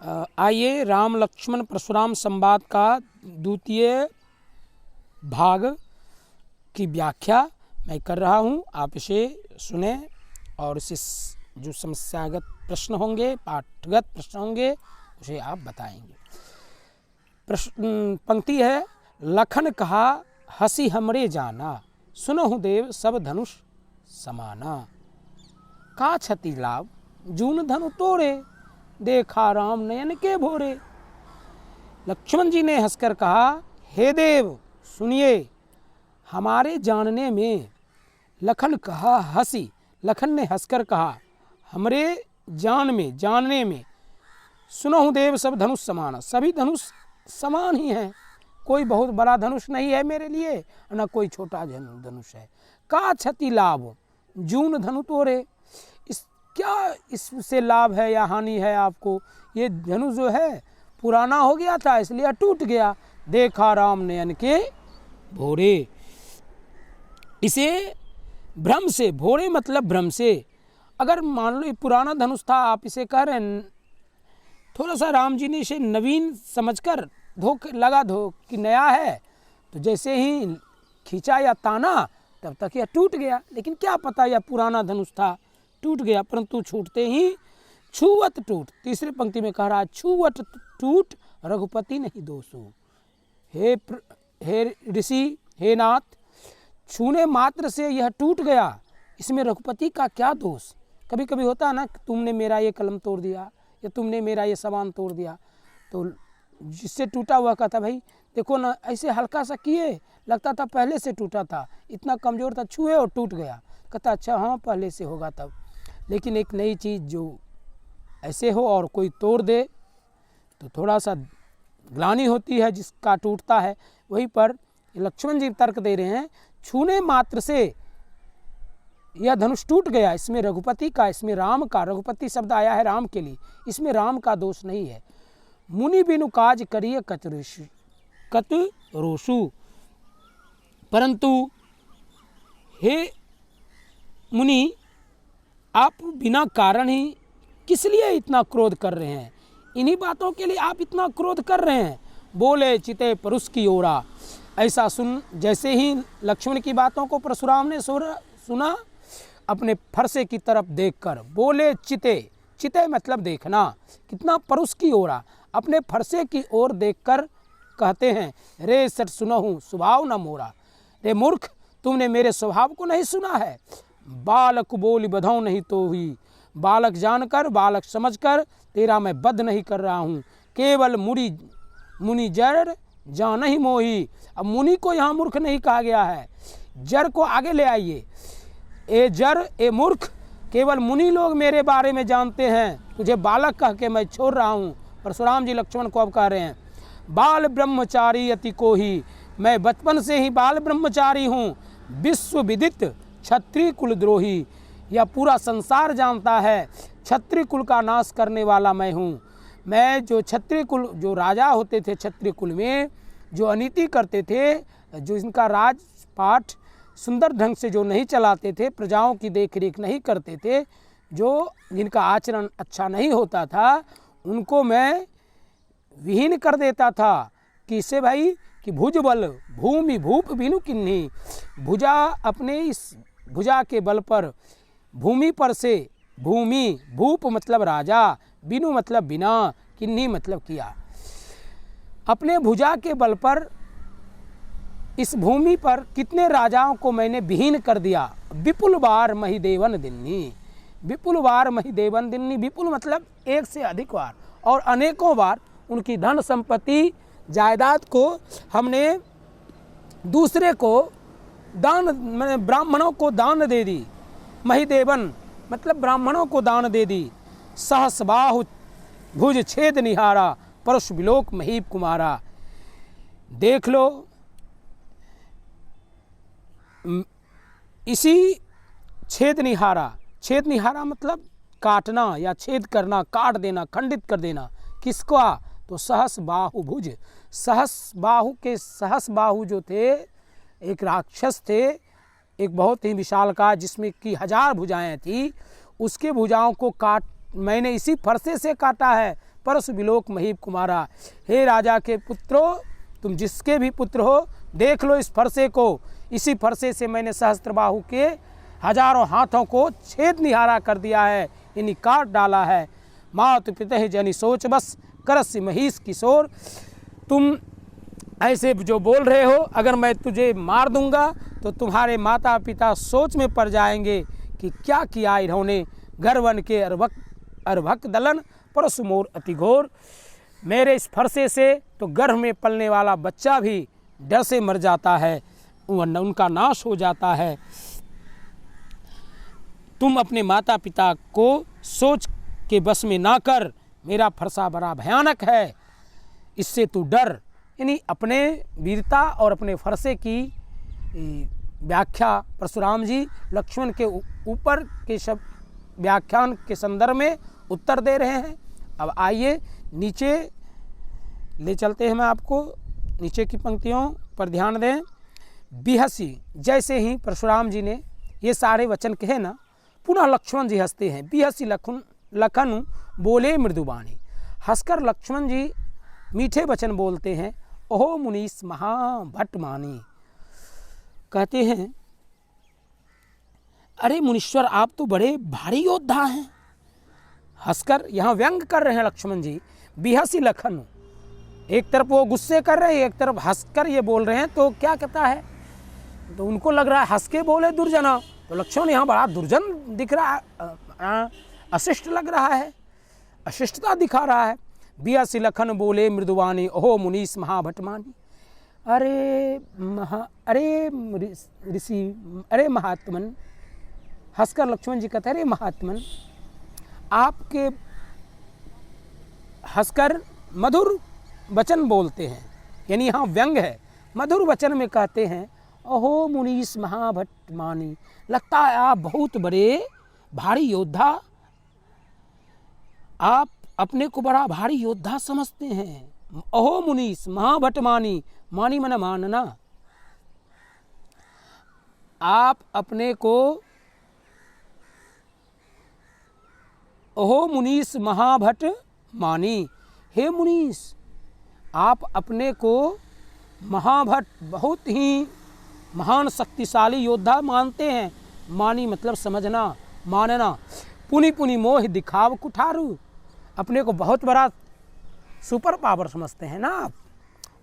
आइए राम लक्ष्मण परशुराम संवाद का द्वितीय भाग की व्याख्या मैं कर रहा हूँ। आप इसे सुने और इसे जो समस्यागत प्रश्न होंगे, पाठगत प्रश्न होंगे, उसे आप बताएंगे। पंक्ति है, लखन कहा हसी हमरे जाना, सुनहु देव सब धनुष समाना। का क्षति लाभ जून धनु तोड़े, देखा राम नयन के भोरे। लक्ष्मण जी ने हंसकर कहा, हे देव सुनिए, हमारे जानने में। लखन कहा हंसी, लखन ने हंसकर कहा, हमरे जानने में। सुनहु देव सब धनुष समान, सभी धनुष समान ही हैं। कोई बहुत बड़ा धनुष नहीं है मेरे लिए, न कोई छोटा धनुष है। का क्षति लाभ जून धनु तोड़े, क्या इससे लाभ है या हानि है आपको? ये धनुष जो है पुराना हो गया था इसलिए टूट गया। देखा राम नयन के भोरे, इसे भ्रम से, भोरे मतलब भ्रम से। अगर मान लो पुराना धनुष था, आप इसे कह रहे हैं, थोड़ा सा राम जी ने इसे नवीन समझकर लगा कि नया है, तो जैसे ही खींचा या ताना तब तक यह टूट गया। लेकिन क्या पता यह पुराना धनुष था, टूट गया। परंतु छूटते ही छूवत टूट, तीसरी पंक्ति में कह रहा, छूवत टूट रघुपति नहीं दोषो। हे ऋषि, हे नाथ, छूने मात्र से यह टूट गया, इसमें रघुपति का क्या दोष? कभी कभी होता है ना, तुमने मेरा ये कलम तोड़ दिया या तुमने मेरा ये सामान तोड़ दिया, तो जिससे टूटा हुआ कहता, भाई देखो ना, ऐसे हल्का सा किए, लगता था पहले से टूटा था, इतना कमज़ोर था, छुए और टूट गया। कहता अच्छा हाँ पहले से होगा तब। लेकिन एक नई चीज़ जो ऐसे हो और कोई तोड़ दे तो थोड़ा सा ग्लानि होती है जिसका टूटता है। वहीं पर लक्ष्मण जी तर्क दे रहे हैं, छूने मात्र से यह धनुष टूट गया, इसमें रघुपति का, इसमें राम का, रघुपति शब्द आया है राम के लिए, इसमें राम का दोष नहीं है। मुनि बिनु काज करिए कत रोषु, परंतु हे मुनि, आप बिना कारण ही किस लिए इतना क्रोध कर रहे हैं? इन्हीं बातों के लिए आप इतना क्रोध कर रहे हैं। बोले चिते परुष की ओरा, ऐसा सुन, जैसे ही लक्ष्मण की बातों को परशुराम ने सुना, अपने फरसे की तरफ देखकर बोले चिते, चिते मतलब देखना, कितना परुष की ओरा, अपने फरसे की ओर देखकर कहते हैं, रे सट सुनहु स्वभाव न मोरा। रे मूर्ख, तुमने मेरे स्वभाव को नहीं सुना है। बालक बोली बधाऊ नहीं तो हुई, बालक जानकर, बालक समझकर तेरा मैं वध नहीं कर रहा हूँ। केवल मुनि जर जान ही मोही। अब मुनि को यहाँ मूर्ख नहीं कहा गया है, जर को आगे ले आइए। ए जर, ए मूर्ख, केवल मुनि लोग मेरे बारे में जानते हैं, तुझे बालक कह के मैं छोड़ रहा हूँ। परशुराम जी लक्ष्मण को अब कह रहे हैं, बाल ब्रह्मचारी अति को ही, मैं बचपन से ही बाल ब्रह्मचारी हूँ। विश्व विदित क्षत्रिय कुलद्रोही, यह पूरा संसार जानता है, क्षत्रिय कुल का नाश करने वाला मैं हूँ। मैं जो क्षत्रिय कुल, जो राजा होते थे क्षत्रिय कुल में, जो अनीति करते थे, जो इनका राजपाट सुंदर ढंग से जो नहीं चलाते थे, प्रजाओं की देखरेख नहीं करते थे, जो जिनका आचरण अच्छा नहीं होता था, उनको मैं विहीन कर देता था। किससे भाई? कि भुज बल भूमि भूप बिनु किन्ही, भुजा, अपने इस भुजा के बल पर, भूमि पर से, भूमि, भूप मतलब राजा, बिनु मतलब बिना, किन्ही मतलब किया। अपने भुजा के बल पर इस भूमि पर कितने राजाओं को मैंने विहीन कर दिया। विपुल बार महिदेवन दिन्नी, विपुल बार महिदेवन दिन्नी, विपुल मतलब एक से अधिक बार और अनेकों बार उनकी धन संपत्ति जायदाद को हमने दूसरे को दान, मैंने ब्राह्मणों को दान दे दी। महिदेवन मतलब ब्राह्मणों को दान दे दी। सहस बाहु भुज छेद निहारा, परश विलोक महीप कुमारा। देख लो, इसी छेद निहारा, छेद निहारा मतलब काटना या छेद करना, काट देना, खंडित कर देना। किसका? तो सहस बाहु भुज, सहस बाहु के, सहस बाहु जो थे एक राक्षस थे, एक बहुत ही विशालकाय जिसमें की 1000 भुजाएं थी, उसके भुजाओं को काट मैंने इसी फरसे से काटा है। परसु विलोक महीप कुमारा। हे राजा के पुत्रों, तुम जिसके भी पुत्र हो, देख लो इस फरसे को। इसी फरसे से मैंने सहस्त्रबाहु के हजारों हाथों को छेद निहारा कर दिया है, इन्हीं काट डाला है। मातु पिता जनि सोच बस, करस्य महिष किशोर। तुम ऐसे जो बोल रहे हो, अगर मैं तुझे मार दूंगा तो तुम्हारे माता पिता सोच में पड़ जाएंगे कि क्या किया इन्होंने। गर्वन के अर्भक दलन, परसु मोर अति घोर। मेरे इस फरसे से तो गर्भ में पलने वाला बच्चा भी डर से मर जाता है, उनका नाश हो जाता है। तुम अपने माता पिता को सोच के बस में ना कर, मेरा फरसा बड़ा भयानक है, इससे तू डर। यानी अपने वीरता और अपने फरसे की व्याख्या परशुराम जी लक्ष्मण के ऊपर के शब्द व्याख्यान के संदर्भ में उत्तर दे रहे हैं। अब आइए नीचे ले चलते हैं, मैं आपको नीचे की पंक्तियों पर ध्यान दें। बिहसी, जैसे ही परशुराम जी ने ये सारे वचन कहे ना, पुनः लक्ष्मण जी हंसते हैं। बिहसी लखन बोले मृदुबाणी। हंसकर लक्ष्मण जी मीठे वचन बोलते हैं। ओहो मुनीस महाभट मानी, कहते हैं अरे मुनीश्वर, आप तो बड़े भारी योद्धा हैं। हंसकर यहाँ व्यंग कर रहे हैं लक्ष्मण जी। बिहसी लखन, एक तरफ वो गुस्से कर रहे हैं, एक तरफ हंसकर ये बोल रहे हैं। तो क्या कहता है, तो उनको लग रहा है हंस के बोले दुर्जना, तो लक्ष्मण यहाँ बड़ा दुर्जन दिख रहा है, अशिष्ट लग रहा है, अशिष्टता दिखा रहा है। बिहसी लखन बोले मृदुवानी, ओहो मुनीस महाभटमानी। अरे ऋषि, अरे महात्मन। हंसकर लक्ष्मण जी कहते हैं अरे महात्मन, आपके हंसकर मधुर वचन बोलते हैं, यानी यहाँ व्यंग है। मधुर वचन में कहते हैं ओहो मुनीस महाभटमानी, लगता है आप बहुत बड़े भारी योद्धा, आप अपने को बड़ा भारी योद्धा समझते हैं। ओहो मुनीस महाभटमानी, मानी मन मानना। आप अपने को ओहो मुनीस महाभट मानी, हे मुनीस आप अपने को महाभट, बहुत ही महान शक्तिशाली योद्धा मानते हैं। मानी मतलब समझना, मानना। पुनि पुनि मोह दिखाव कुठारू, अपने को बहुत बड़ा सुपर पावर समझते हैं ना आप।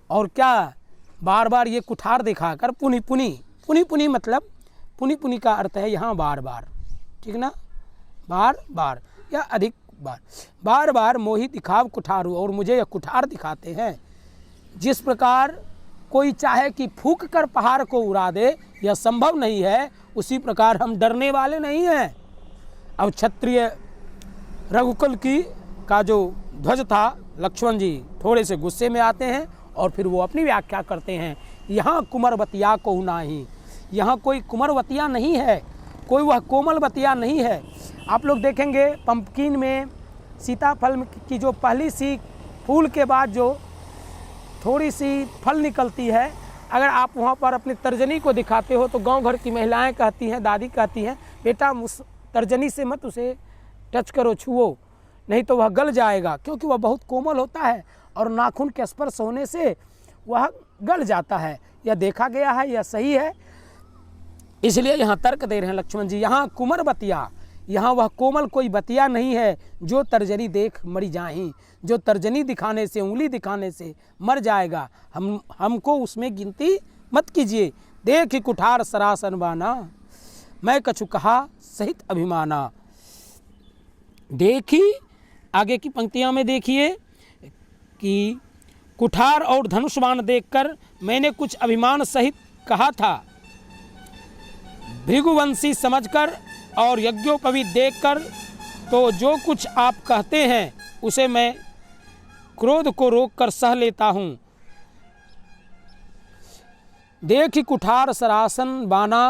और क्या बार बार ये कुठार दिखाकर पुनि पुनि, पुनि पुनि मतलब पुनि पुनि का अर्थ है यहाँ बार बार, ठीक ना, बार बार या अधिक बार, बार बार मोही दिखाव कुठारू, और मुझे यह कुठार दिखाते हैं। जिस प्रकार कोई चाहे कि फूंक कर पहाड़ को उड़ा दे, यह संभव नहीं है, उसी प्रकार हम डरने वाले नहीं हैं। अब क्षत्रिय रघुकुल की का जो ध्वज था, लक्ष्मण जी थोड़े से गुस्से में आते हैं और फिर वो अपनी व्याख्या करते हैं। यहाँ कुंवरवतिया को नाही, यहाँ कोई कुंवरवतिया नहीं है, कोई वह कोमलवतिया नहीं है। आप लोग देखेंगे पंपकिन में सीताफल की जो पहली सी फूल के बाद जो थोड़ी सी फल निकलती है, अगर आप वहाँ पर अपनी तर्जनी को दिखाते हो तो गांव घर की महिलाएं कहती हैं, दादी कहती हैं, बेटा उस तर्जनी से मत उसे टच करो, छुओ, नहीं तो वह गल जाएगा, क्योंकि वह बहुत कोमल होता है और नाखून के स्पर्श होने से वह गल जाता है। यह देखा गया है, यह सही है। इसलिए यहाँ तर्क दे रहे हैं लक्ष्मण जी, यहाँ कुंवर बतिया, यहाँ वह कोमल कोई बतिया नहीं है जो तर्जनी देख मरी जाही, जो तर्जनी दिखाने से, उंगली दिखाने से मर जाएगा। हमको उसमें गिनती मत कीजिए। देख कुठार सरासन बाना, मैं कछु कहा सहित अभिमाना। देखी आगे की पंक्तियां में देखिए कि कुठार और धनुष बाण देखकर मैंने कुछ अभिमान सहित कहा था, भृगुवंशी समझकर और यज्ञोपवीत देखकर तो जो कुछ आप कहते हैं उसे मैं क्रोध को रोककर सह लेता हूँ। देख कुठार सरासन बाना,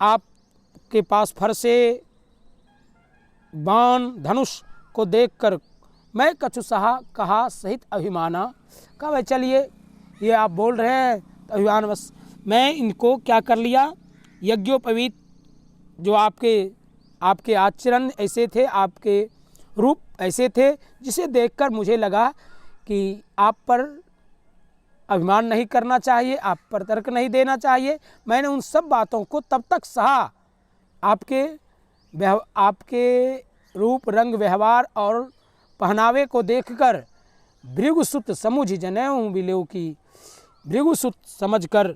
आपके पास फरसे बाण धनुष को देखकर मैं कछु कहा सहित अभिमाना, कहा भाई चलिए ये आप बोल रहे हैं तो अभिमान बस मैं इनको क्या कर लिया, यज्ञोपवीत जो आपके आचरण ऐसे थे, आपके रूप ऐसे थे जिसे देखकर मुझे लगा कि आप पर अभिमान नहीं करना चाहिए, आप पर तर्क नहीं देना चाहिए। मैंने उन सब बातों को तब तक सहा। आपके रूप रंग व्यवहार और पहनावे को देखकर भृगुसुत समुझ जनेऊ बिलो की, भृगुसुत समझकर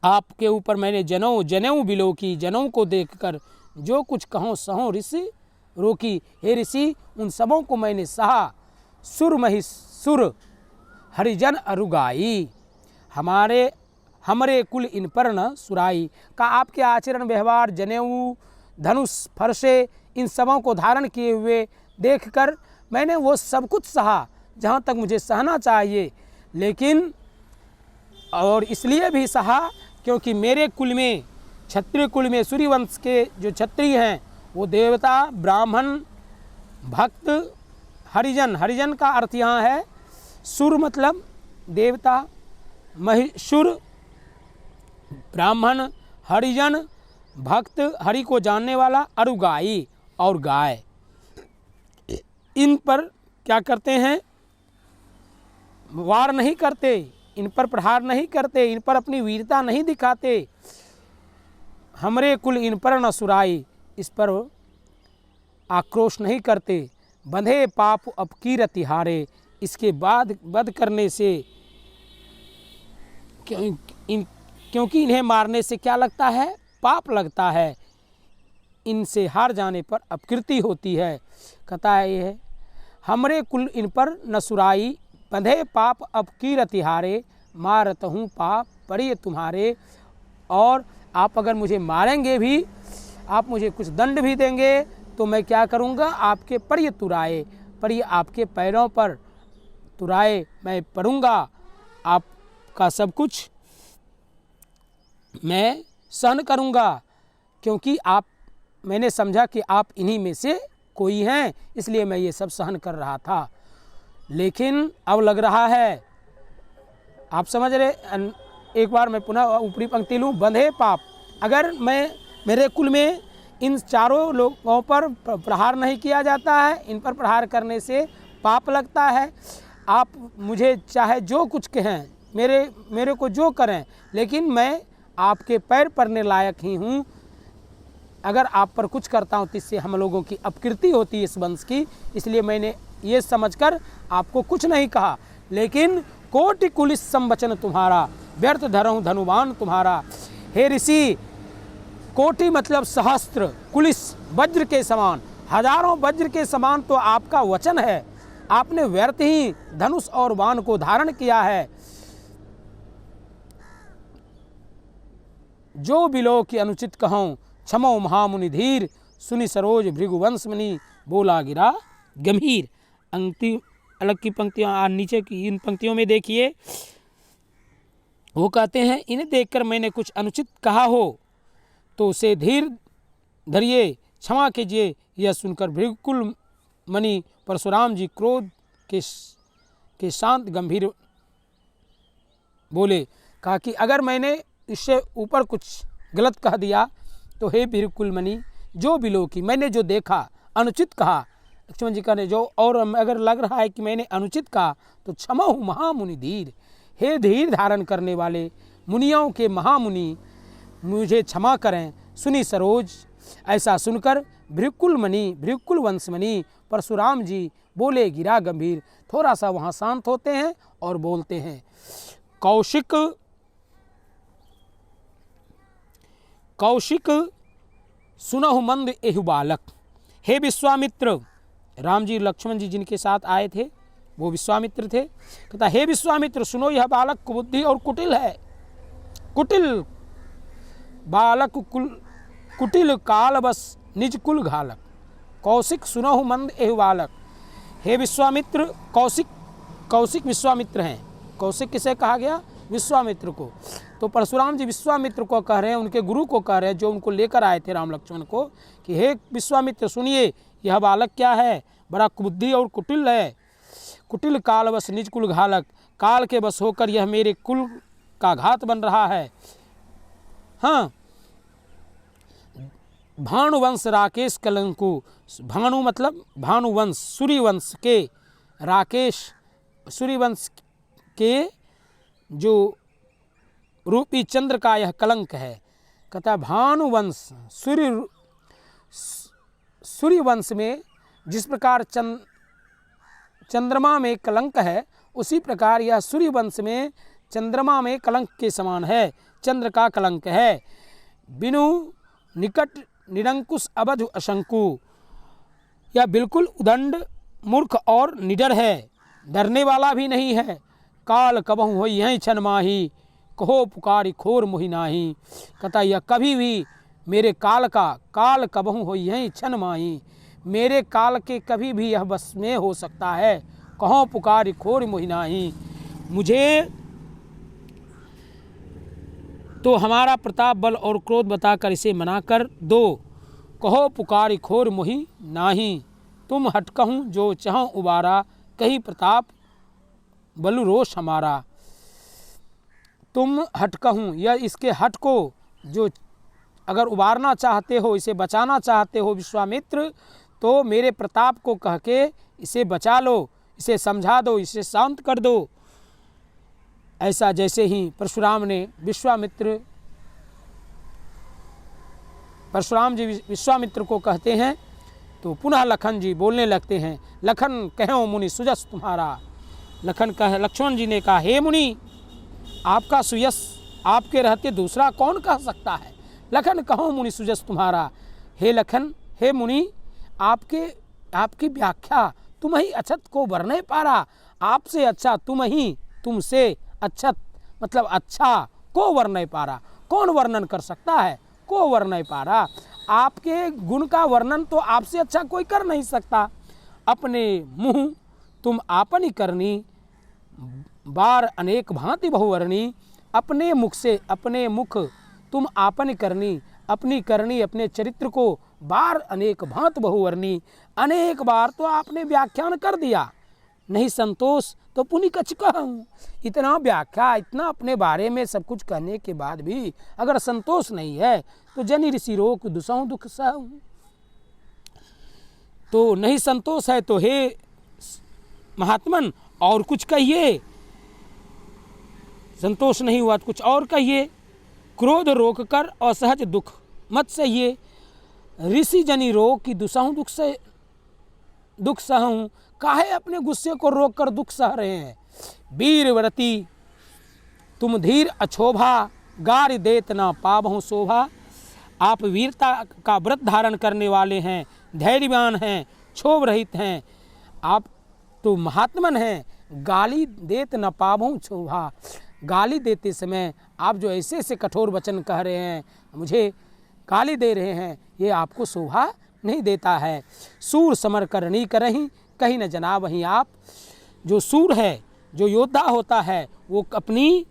आपके ऊपर मैंने जनेऊ बिलो की, जनेऊ को देखकर जो कुछ कहो सहो ऋषि रोकी। हे ऋषि, उन सबों को मैंने सहा। सुर महिसुर हरिजन अरुगाई, हमारे कुल इन पर न सुराई। का आपके आचरण व्यवहार, जनेऊ, धनुष, फरसे, इन सबों को धारण किए हुए देखकर मैंने वो सब कुछ सहा जहाँ तक मुझे सहना चाहिए। लेकिन और इसलिए भी सहा क्योंकि मेरे कुल में, क्षत्रिय कुल में, सूर्यवंश के जो क्षत्रिय हैं वो देवता, ब्राह्मण, भक्त, हरिजन, हरिजन का अर्थ यहाँ है सुर मतलब देवता, महिषुर ब्राह्मण, हरिजन भक्त, हरि को जानने वाला, अरुगाई और गाय, इन पर क्या करते हैं? वार नहीं करते, इन पर प्रहार नहीं करते, इन पर अपनी वीरता नहीं दिखाते। हमरे कुल इन पर न सुराई, इस पर आक्रोश नहीं करते। बंधे पाप अपकीरति हारे, इसके बाद वध करने से क्योंकि इन्हें मारने से क्या लगता है? पाप लगता है। इनसे हार जाने पर अपकीर्ति होती है। कथा है ये है, हमरे कुल इन पर न सुराई, बंधे पाप अपकीरति हारे, मारत हूँ पाप परिय तुम्हारे। और आप अगर मुझे मारेंगे भी, आप मुझे कुछ दंड भी देंगे तो मैं क्या करूँगा? आपके परिय तुराए, परिय आपके पैरों पर तुराए मैं पढ़ूँगा। आपका सब कुछ मैं सहन करूँगा, क्योंकि मैंने समझा कि आप इन्हीं में से कोई हैं, इसलिए मैं ये सब सहन कर रहा था। लेकिन अब लग रहा है, आप समझ रहे, एक बार मैं पुनः ऊपरी पंक्ति लूँ। बंधे पाप, अगर मेरे कुल में इन चारों लोगों पर प्रहार नहीं किया जाता है, इन पर प्रहार करने से पाप लगता है। आप मुझे चाहे जो कुछ कहें, मेरे को जो करें, लेकिन मैं आपके पैर पड़ने लायक ही हूँ। अगर आप पर कुछ करता हूँ तो इससे हम लोगों की अपकीर्ति होती है इस वंश की, इसलिए मैंने ये समझकर आपको कुछ नहीं कहा। लेकिन कोटि कुलिस संवचन तुम्हारा, व्यर्थ धरऊँ धनुवान तुम्हारा। हे ऋषि, कोटि मतलब सहस्त्र, कुलिस वज्र के समान, हजारों वज्र के समान तो आपका वचन है। आपने व्यर्थ ही धनुष और बाण को धारण किया है। जो बिलो की अनुचित कहूँ, क्षमो महामुनि धीर, सुनि सरोज भृगुवंश मुनि, बोला गिरा गंभीर। अंतिम अलग की पंक्तियाँ नीचे की इन पंक्तियों में देखिए, वो कहते हैं, इन्हें देखकर मैंने कुछ अनुचित कहा हो तो उसे धीर धरिए, क्षमा कीजिए। यह सुनकर भृगुकुल मणि परशुराम जी क्रोध के शांत गंभीर बोले। कहा कि अगर मैंने इससे ऊपर कुछ गलत कह दिया तो हे भृगुकुल मणि, जो बिलो की, मैंने जो देखा अनुचित कहा, लक्ष्मण जी का ने जो, और अगर लग रहा है कि मैंने अनुचित कहा तो क्षमा हूँ महामुनि धीर, हे धीर धारण करने वाले मुनियों के महामुनि, मुझे क्षमा करें। सुनी सरोज, ऐसा सुनकर भृगुकुल मणि, भृगुकुल वंशमणि परशुराम जी बोले गिरा गंभीर। थोड़ा सा वहाँ शांत होते हैं और बोलते हैं, कौशिक सुनहु मंद एहु बालक। हे विश्वामित्र, राम जी लक्ष्मण जी जिनके साथ आए थे वो विश्वामित्र थे। कहता, हे विश्वामित्र सुनो, यह बालक कुबुद्धि और कुटिल है। कुटिल बालक कुटिल काल बस निज कुल घालक। कौशिक सुनहु मंद एहु बालक। हे विश्वामित्र, कौशिक विश्वामित्र हैं। कौशिक किसे कहा गया? विश्वामित्र को। तो परशुराम जी विश्वामित्र को कह रहे हैं, उनके गुरु को कह रहे हैं, जो उनको लेकर आए थे राम लक्ष्मण को, कि हे विश्वामित्र सुनिए, यह बालक क्या है? बड़ा कुबुद्धि और कुटिल है। कुटिल काल बस निज कुल घालक, काल के बस होकर यह मेरे कुल का घात बन रहा है। हाँ, भानुवंश राकेश कलंकु, भानु मतलब भानुवंश, सूर्यवंश के राकेश, सूर्यवंश के जो रूपी चंद्र का यह कलंक है। कहता है भानुवंश, सूर्यवंश में जिस प्रकार चंद्रमा में कलंक है, उसी प्रकार यह सूर्यवंश में चंद्रमा में कलंक के समान है, चंद्र का कलंक है। बिनु निकट निरंकुश अवधु अशंकु, यह बिल्कुल उदंड, मूर्ख और निडर है, डरने वाला भी नहीं है। काल कबहु होई यहीं छन माही, कहो पुकारी खोर मोहि नाही। कहता यह कभी भी मेरे काल कबहु होई यहीं छन माही, मेरे काल के कभी भी यह बस में हो सकता है। कहो पुकारी खोर मोहि नाही, मुझे तो हमारा प्रताप बल और क्रोध बताकर इसे मना कर दो। कहो पुकारी खोर मोहि नाही, तुम हटकहूँ जो चाहूँ उबारा, कही प्रताप बलु रोष हमारा। तुम हटकहूँ, यह इसके हट को जो अगर उबारना चाहते हो, इसे बचाना चाहते हो विश्वामित्र, तो मेरे प्रताप को कह के इसे बचा लो, इसे समझा दो, इसे शांत कर दो। ऐसा जैसे ही परशुराम जी विश्वामित्र को कहते हैं, तो पुनः लखन जी बोलने लगते हैं। लखन कहो मुनि सुजस तुम्हारा। लक्ष्मण जी ने कहा, हे मुनि, आपका सुयस आपके रहते दूसरा कौन कह सकता है। लखन कहो मुनि सुजस तुम्हारा। हे लखन, हे मुनि, आपकी व्याख्या तुम ही अछत को वर्णय पारा। आपसे अच्छा तुम ही, तुमसे अच्छत मतलब अच्छा को वर्णय पारा। कौन वर्णन कर सकता है, को वर्णय पारा। आपके गुण का वर्णन तो आपसे अच्छा कोई कर नहीं सकता। अपने मुँह तुम आपनी करनी, बार अनेक भांति बहुवर्णी। अपने मुख तुम आपन करनी, अपनी करनी अपने चरित्र को बार अनेक भांति बहुवर्णी। अनेक बार तो आपने व्याख्यान कर दिया, नहीं संतोष तो पुनि कछ कहूँ। इतना व्याख्या, इतना अपने बारे में सब कुछ कहने के बाद भी अगर संतोष नहीं है, तो जनि ऋषि रोग दुसहु दुख सहूँ। तो नहीं संतोष है तो हे महात्मन और कुछ कहिए, संतोष नहीं हुआ तो कुछ और कहिए। क्रोध रोक कर असहज दुख मत सहिए, ऋषि जनि रोग की दुसहु दुख सहूँ। काहे अपने गुस्से को रोक कर दुख सह रहे हैं। वीरव्रती तुम धीर अछोभा, गारि देत ना पाबहु शोभा। आप वीरता का व्रत धारण करने वाले हैं, धैर्यवान हैं, क्षोभ रहित हैं, आप तो महात्मन हैं। गाली देत न पाबहु शोभा, गाली देते समय आप जो ऐसे ऐसे कठोर वचन कह रहे हैं, मुझे गाली दे रहे हैं, ये आपको शोभा नहीं देता है। सूर समर करनी करहीं, कहीं न जना वहीं आप। जो सूर है, जो योद्धा होता है, वो अपनी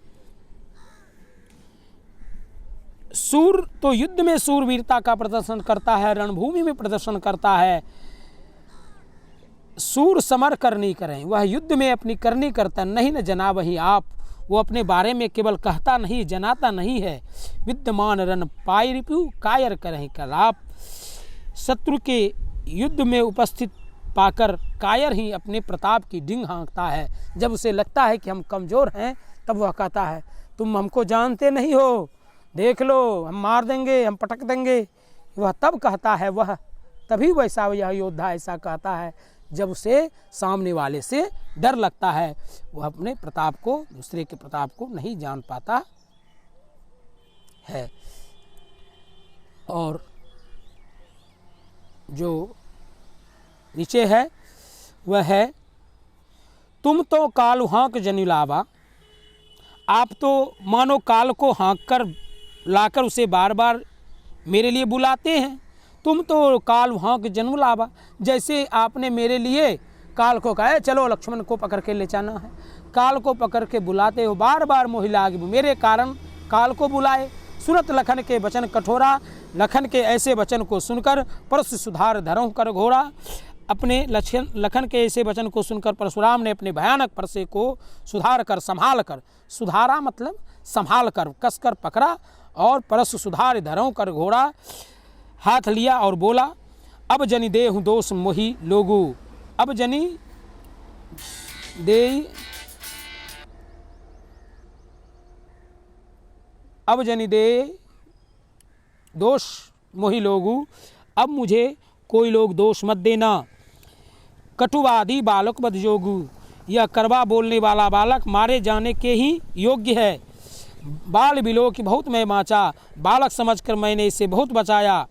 सूर तो युद्ध में सूरवीरता का प्रदर्शन करता है, रणभूमि में प्रदर्शन करता है। सूर समर करनी करें, वह युद्ध में अपनी करनी करता, नहीं न जना वहीं आप। वो अपने बारे में केवल कहता नहीं, जनाता नहीं है। विद्यमान रन पाई रिपु, कायर करें कलाप। शत्रु के युद्ध में उपस्थित पाकर कायर ही अपने प्रताप की डिंग हाँकता है। जब उसे लगता है कि हम कमज़ोर हैं, तब वह कहता है, तुम हमको जानते नहीं हो, देख लो, हम मार देंगे, हम पटक देंगे। वह तब कहता है, वह तभी वैसा यह योद्धा ऐसा कहता है जब उसे सामने वाले से डर लगता है। वह अपने प्रताप को, दूसरे के प्रताप को नहीं जान पाता है। और जो नीचे है वह है, तुम तो काल हाँक जनिलावा। आप तो मानो काल को हाँक कर लाकर उसे बार बार मेरे लिए बुलाते हैं। तुम तो काल हाँक जन्म लावा, जैसे आपने मेरे लिए काल को कहा, चलो लक्ष्मण को पकड़ के ले जाना है। काल को पकड़ के बुलाते हो, बार बार मोहिलाग मेरे कारण काल को बुलाए। सुनत लखन के वचन कठोरा, लखन के ऐसे वचन को सुनकर परशु सुधार धरों कर घोड़ा। अपने लखन के ऐसे वचन को सुनकर परशुराम ने अपने भयानक परसे को सुधार कर, संभाल कर, सुधारा मतलब संभाल कर, कसकर पकड़ा और परशु सुधार धरों कर घोड़ा। हाथ लिया और बोला, अब जनि देहु दोष मोहि लोगु। अब जनि दे अब जनि दे दोष मोहि लोगु। अब मुझे कोई लोग दोष मत देना। कटुवादी बालक बद जोगु। यह करवा बोलने वाला बालक मारे जाने के ही योग्य है। बाल बिलो की बहुत मैं बाँचा, बालक समझकर मैंने इसे बहुत बचाया।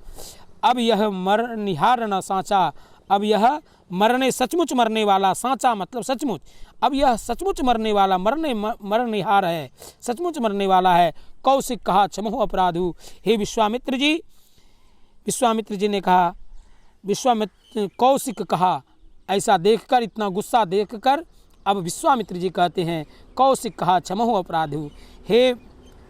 अब यह मरनिहार न साँचा। अब यह मरने सचमुच मरने वाला, साँचा मतलब सचमुच। अब यह सचमुच मरने वाला, मरनिहार है, सचमुच मरने वाला है। कौशिक कहा, क्षमो अपराधु। हे विश्वामित्र जी, विश्वामित्र जी ने कहा, कौशिक कहा, ऐसा देखकर, इतना गुस्सा देखकर अब विश्वामित्र जी कहते हैं, कौशिक कहा, क्षमो अपराधु। हे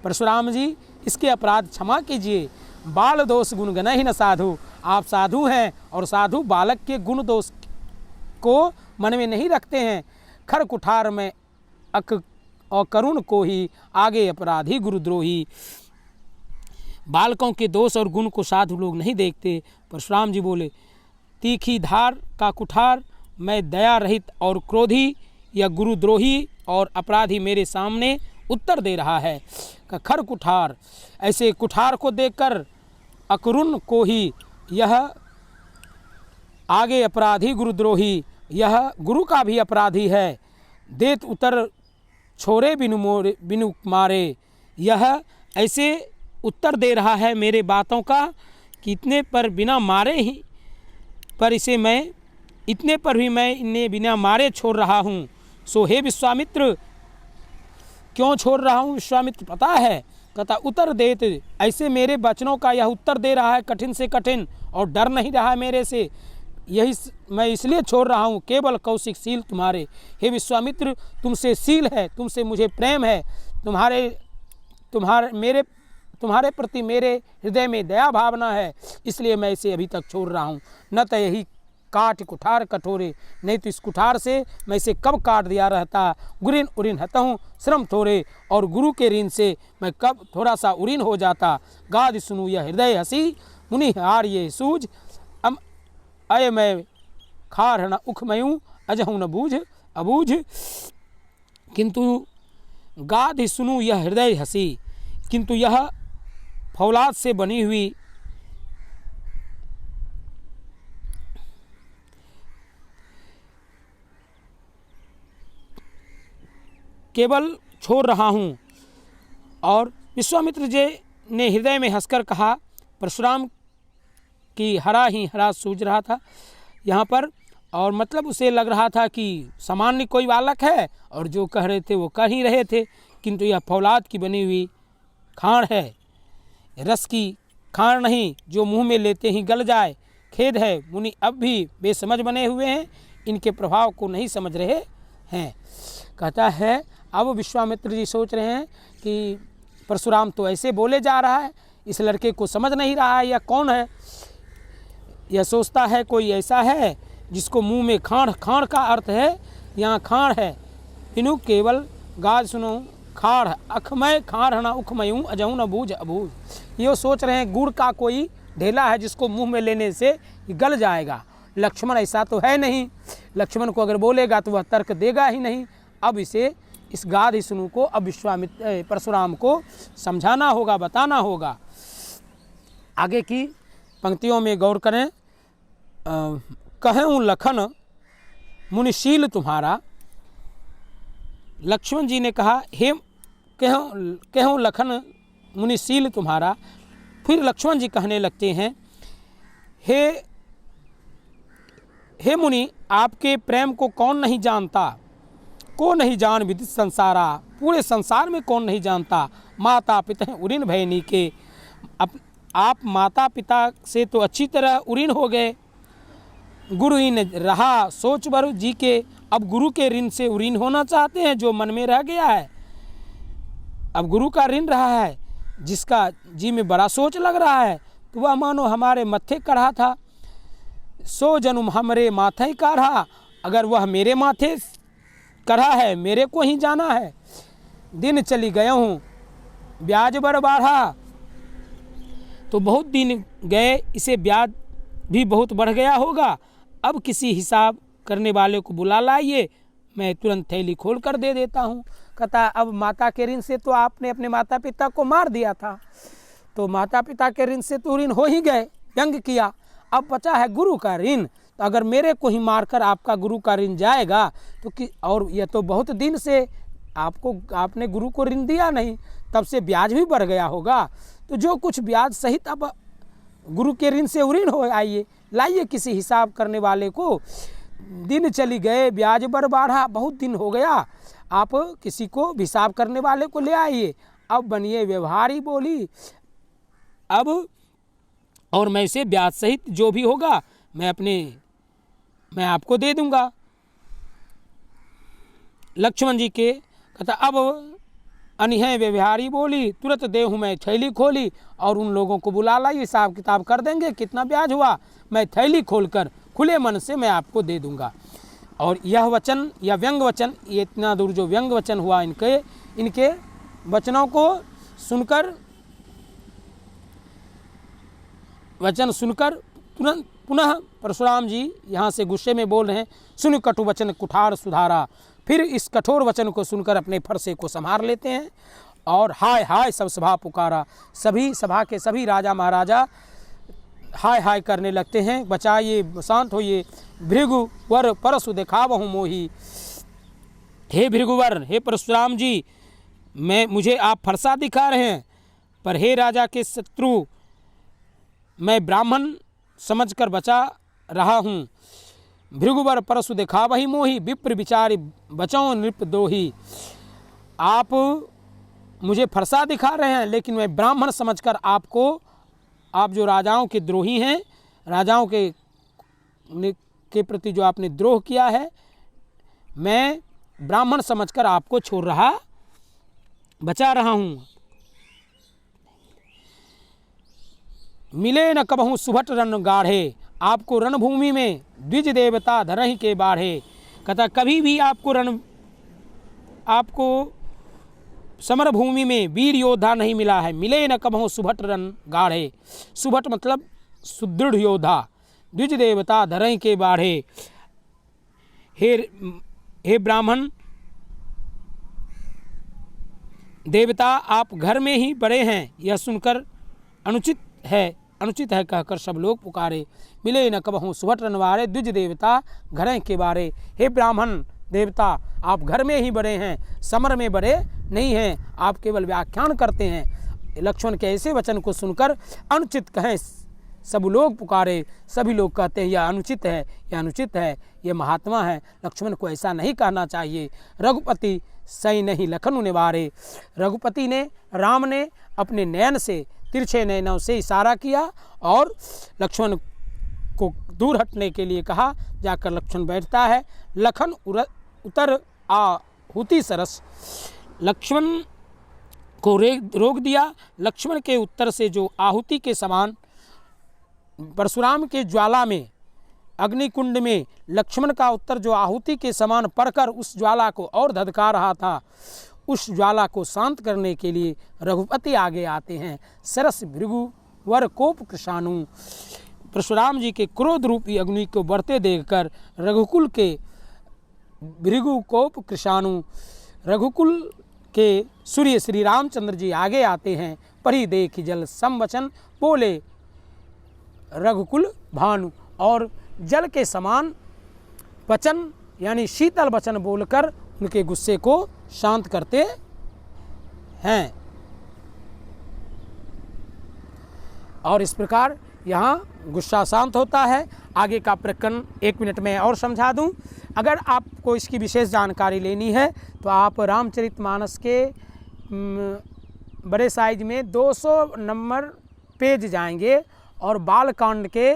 परशुराम जी, इसके अपराध क्षमा कीजिए। बाल दोष गुण गण ही न साधु। आप साधु हैं और साधु बालक के गुण दोष को मन में नहीं रखते हैं। खर कुठार में अक और करुण को ही आगे अपराधी गुरुद्रोही। बालकों के दोष और गुण को साधु लोग नहीं देखते। परशुराम जी बोले, तीखी धार का कुठार मैं दया रहित और क्रोधी या गुरुद्रोही और अपराधी मेरे सामने उत्तर दे रहा है। खर कुठार, ऐसे कुठार को देखकर अकरुण को ही यह आगे अपराधी गुरुद्रोही, यह गुरु का भी अपराधी है। देत उतर छोरे बिनु मारे। यह ऐसे उत्तर दे रहा है मेरे बातों का कि इतने पर बिना मारे ही पर इसे मैं, इतने पर भी मैं इन्हें बिना मारे छोड़ रहा हूँ। सो हे विश्वामित्र, क्यों छोड़ रहा हूँ विश्वामित्र पता है? कहता, उत्तर देत, ऐसे मेरे वचनों का यह उत्तर दे रहा है कठिन से कठिन और डर नहीं रहा है मेरे से। यही मैं इसलिए छोड़ रहा हूँ, केवल कौशिक शील तुम्हारे। हे विश्वामित्र, तुमसे शील है, तुमसे मुझे प्रेम है, तुम्हारे प्रति मेरे हृदय में दया भावना है, इसलिए मैं इसे अभी तक छोड़ रहा हूँ। न तो यही काट कुठार कठोरे, नहीं तो इस कुठार से मैं इसे कब काट दिया रहता। गुरिन उरिन हतहूँ श्रम थोड़े, और गुरु के ऋण से मैं कब थोड़ा सा उरिन हो जाता। गाद सुनू यह हृदय हसी, मुनि हार ये सूझ। अय मैं खार न उखमयूँ, अजहूँ न बूझ अबूझ। किंतु गाद सुनू यह हृदय हसी, किंतु यह फौलाद से बनी हुई केवल छोड़ रहा हूँ। और विश्वामित्र जी ने हृदय में हंसकर कहा, परशुराम की हरा ही हरा सूझ रहा था यहाँ पर, और मतलब उसे लग रहा था कि सामान्य कोई बालक है और जो कह रहे थे वो कह ही रहे थे, किंतु यह फौलाद की बनी हुई खाण है, रस की खाण नहीं जो मुंह में लेते ही गल जाए। खेद है, मुनि अब भी बेसमझ बने हुए हैं, इनके प्रभाव को नहीं समझ रहे हैं। कहता है, अब विश्वामित्र जी सोच रहे हैं कि परशुराम तो ऐसे बोले जा रहा है, इस लड़के को समझ नहीं रहा है, यह कौन है। यह सोचता है कोई ऐसा है जिसको मुंह में खाण, खाण का अर्थ है यहाँ खाण है। इनु केवल गाज सुनो खाड़, अखमय खाड़ ना उखमयूँ, अजहूँ न बूझ अबूझ। ये सोच रहे हैं गुड़ का कोई ढेला है जिसको मुंह में लेने से गल जाएगा। लक्ष्मण ऐसा तो है नहीं, लक्ष्मण को अगर बोलेगा तो वह तर्क देगा ही नहीं। अब इसे, इस गाध सुनु को अब विश्वामित्र परशुराम को समझाना होगा, बताना होगा। आगे की पंक्तियों में गौर करें। कहूँ लखन मुनिशील तुम्हारा, लक्ष्मण जी ने कहा, हे कहूँ लखन मुनिशील तुम्हारा। फिर लक्ष्मण जी कहने लगते हैं, हे मुनि, आपके प्रेम को कौन नहीं जानता, को नहीं जान विदित संसारा। पूरे संसार में कौन नहीं जानता। माता पिता उरीन भयनी के, आप माता पिता से तो अच्छी तरह उरीन हो गए। गुरु इन रहा सोच बर जी के, अब गुरु के ऋण से उरीन होना चाहते हैं जो मन में रह गया है। अब गुरु का ऋण रहा है जिसका जी में बड़ा सोच लग रहा है, तो वह मानो हमारे मत्थे कढ़ा था। सो जन्म हमरे माथे ही काढ़ा, अगर वह मेरे माथे कढ़ा है, मेरे को ही जाना है। दिन चली गया हूँ ब्याज बर बाढ़ा, तो बहुत दिन गए, इसे ब्याज भी बहुत बढ़ गया होगा। अब किसी हिसाब करने वाले को बुला लाइए, मैं तुरंत थैली खोल कर दे देता हूँ। कहता अब माता के ऋण से तो आपने अपने माता पिता को मार दिया था, तो माता पिता के ऋण से तो ऋण हो ही गए, व्यंग किया। अब बचा है गुरु का ऋण, तो अगर मेरे को ही मारकर आपका गुरु का ऋण जाएगा तो कि, और यह तो बहुत दिन से आपने गुरु को ऋण दिया नहीं, तब से ब्याज भी बढ़ गया होगा, तो जो कुछ ब्याज सहित अब गुरु के ऋण से ऋण हो आइए, लाइए किसी हिसाब करने वाले को। दिन चली गए, ब्याज बढ़ा, बहुत दिन हो गया, आप किसी को हिसाब करने वाले को ले आइए। अब बनिए व्यवहारी बोली, अब और मैं इसे ब्याज सहित जो भी होगा मैं आपको दे दूंगा। लक्ष्मण जी के कहता अब अनिह व्यवहारी बोली, तुरंत देहूँ मैं थैली खोली और उन लोगों को बुला लाई, हिसाब किताब कर देंगे, कितना ब्याज हुआ मैं थैली खोलकर खुले मन से मैं आपको दे दूंगा। और यह वचन, यह व्यंग वचन, ये इतना दूर जो व्यंग वचन हुआ इनके वचनों को सुनकर तुरंत पुनः परशुराम जी यहाँ से गुस्से में बोल रहे हैं, सुन कटु वचन कुठार सुधारा। फिर इस कठोर वचन को सुनकर अपने फरसे को संभार लेते हैं और हाय हाय सब सभा पुकारा। सभी सभा के सभी राजा महाराजा हाय हाय करने लगते हैं, बचाइए, शांत होइए, भृगुवर परशु देखावहु मोही। हे भृगुवर, हे परशुराम जी, मुझे आप फरसा दिखा रहे हैं, पर हे राजा के शत्रु, मैं ब्राह्मण समझकर बचा रहा हूँ। भृगुवर परशु देखावहि मोही, विप्र विचारी बचाओ नृप दोही। आप मुझे फरसा दिखा रहे हैं, लेकिन मैं ब्राह्मण समझकर आप जो राजाओं के द्रोही हैं, राजाओं के प्रति जो आपने द्रोह किया है, मैं ब्राह्मण समझकर आपको बचा रहा हूँ। मिले न कबहू सुभट रण गाढ़े, आपको रणभूमि में द्विज देवता धरहि के बाढ़े। कहता कभी भी आपको समर भूमि में वीर योद्धा नहीं मिला है। मिले न कबहू सुभट रण गाढ़े, सुभट मतलब सुदृढ़ योद्धा, द्विज देवता धरहि के बाढ़े। हे ब्राह्मण देवता, आप घर में ही बड़े हैं, यह सुनकर अनुचित है कहकर सब लोग पुकारे। मिले न कबहू सुभट रनवारे, द्विज देवता घरें के बारे। हे ब्राह्मण देवता, आप घर में ही बड़े हैं, समर में बड़े नहीं हैं, आप केवल व्याख्यान करते हैं। लक्ष्मण के ऐसे वचन को सुनकर अनुचित कहें सब लोग पुकारे। सभी लोग कहते हैं यह अनुचित है, यह अनुचित है, यह महात्मा है, लक्ष्मण को ऐसा नहीं कहना चाहिए। रघुपति सही नहीं लखन निवारे। रघुपति ने, राम ने अपने नयन से, तिरछे नयनों से इशारा किया और लक्ष्मण को दूर हटने के लिए कहा। जाकर लक्ष्मण बैठता है। लखन उतर आहुति सरस, लक्ष्मण को रोक दिया। लक्ष्मण के उत्तर से जो आहुति के समान परशुराम के ज्वाला में, अग्निकुंड में लक्ष्मण का उत्तर जो आहुति के समान पड़कर उस ज्वाला को और धधका रहा था, उस ज्वाला को शांत करने के लिए रघुपति आगे आते हैं। सरस भृगुवर कोप कृशाणु, परशुराम जी के क्रोध रूपी अग्नि को बढ़ते देखकर रघुकुल के भृगु कोप कृशाणु, रघुकुल के सूर्य श्री रामचंद्र जी आगे आते हैं। परी देख जल संवचन बोले रघुकुल भानु, और जल के समान वचन यानी शीतल वचन बोलकर उनके गुस्से को शांत करते हैं। और इस प्रकार यहाँ गुस्सा शांत होता है। आगे का प्रकरण 1 मिनट में और समझा दूं। अगर आपको इसकी विशेष जानकारी लेनी है तो आप रामचरितमानस के बड़े साइज में 200 नंबर पेज जाएंगे और बालकांड के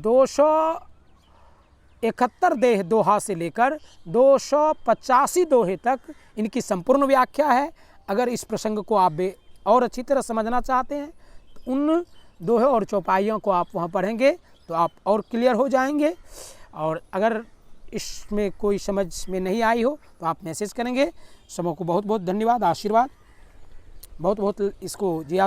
271 दोहा से लेकर 285 दोहे तक इनकी संपूर्ण व्याख्या है। अगर इस प्रसंग को आप और अच्छी तरह समझना चाहते हैं तो उन दोहे और चौपाइयों को आप वहाँ पढ़ेंगे तो आप और क्लियर हो जाएंगे। और अगर इसमें कोई समझ में नहीं आई हो तो आप मैसेज करेंगे। सबों को बहुत बहुत धन्यवाद, आशीर्वाद, बहुत बहुत इसको जी